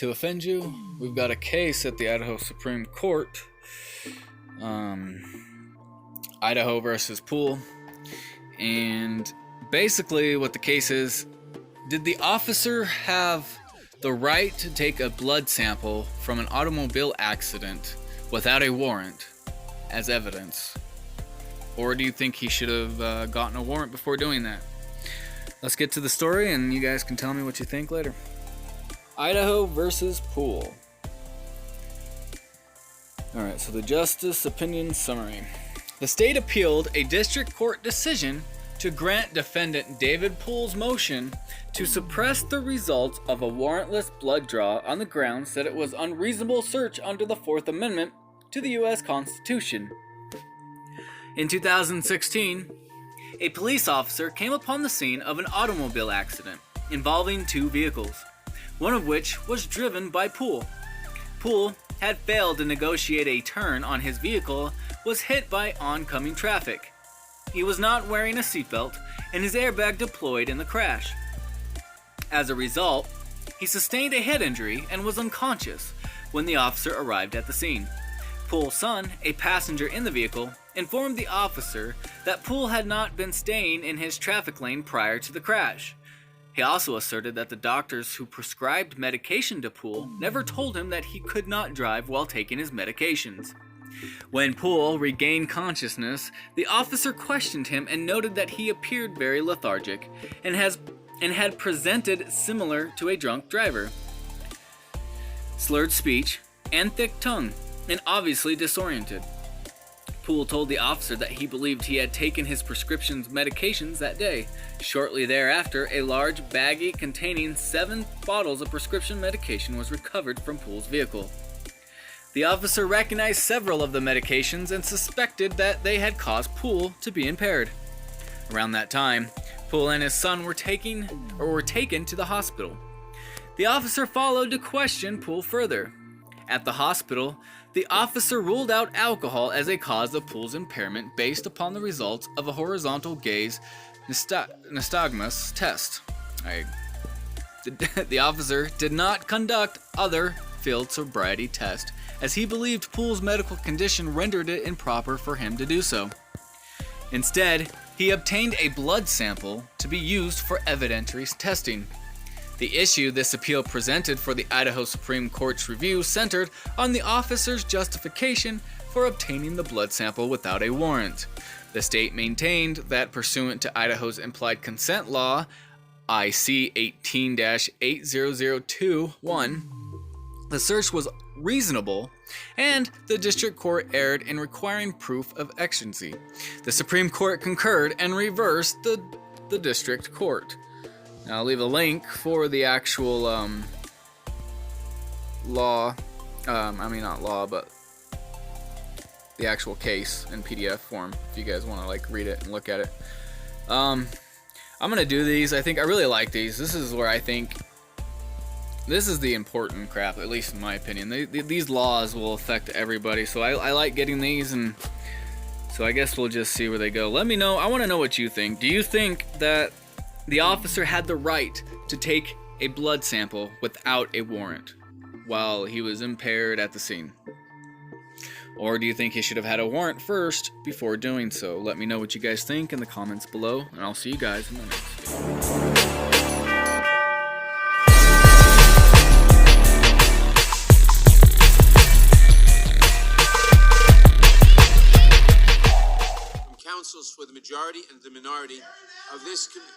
to offend you, we've got a case at the Idaho Supreme Court. Idaho versus Poole. And basically what the case is, did the officer have the right to take a blood sample from an automobile accident without a warrant as evidence? Or do you think he should have gotten a warrant before doing that? Let's get to the story and you guys can tell me what you think later. Idaho versus Poole. Alright, so the Justice Opinion Summary. The state appealed a district court decision to grant defendant David Poole's motion to suppress the results of a warrantless blood draw on the grounds that it was unreasonable search under the Fourth Amendment to the U.S. Constitution. In 2016, a police officer came upon the scene of an automobile accident involving two vehicles, one of which was driven by Poole. Poole had failed to negotiate a turn on his vehicle, was hit by oncoming traffic. He was not wearing a seatbelt, and his airbag deployed in the crash. As a result, he sustained a head injury and was unconscious when the officer arrived at the scene. Poole's son, a passenger in the vehicle, informed the officer that Poole had not been staying in his traffic lane prior to the crash. He also asserted that the doctors who prescribed medication to Poole never told him that he could not drive while taking his medications. When Poole regained consciousness, the officer questioned him and noted that he appeared very lethargic and had presented similar to a drunk driver. Slurred speech and thick tongue, and obviously disoriented. Poole told the officer that he believed he had taken his prescription medications that day. Shortly thereafter, a large baggie containing 7 bottles of prescription medication was recovered from Poole's vehicle. The officer recognized several of the medications and suspected that they had caused Poole to be impaired. Around that time, Poole and his son were taken to the hospital. The officer followed to question Poole further. At the hospital, the officer ruled out alcohol as a cause of Poole's impairment based upon the results of a horizontal gaze nystagmus test. The officer did not conduct other field sobriety tests as he believed Poole's medical condition rendered it improper for him to do so. Instead, he obtained a blood sample to be used for evidentiary testing. The issue this appeal presented for the Idaho Supreme Court's review centered on the officer's justification for obtaining the blood sample without a warrant. The state maintained that pursuant to Idaho's implied consent law, IC 18-80021, the search was reasonable, and the district court erred in requiring proof of exigency. The Supreme Court concurred and reversed the district court. Now, I'll leave a link for the actual law, not law, but the actual case in PDF form if you guys want to read it and look at it. I'm gonna do these. I really like these. This is where I think this is the important crap, at least in my opinion. These laws will affect everybody, so I like getting these, and so I guess we'll just see where they go. Let me know. I want to know what you think. Do you think that the officer had the right to take a blood sample without a warrant while he was impaired at the scene? Or do you think he should have had a warrant first before doing so? Let me know what you guys think in the comments below, and I'll see you guys in the next video. For the majority and the minority of this committee.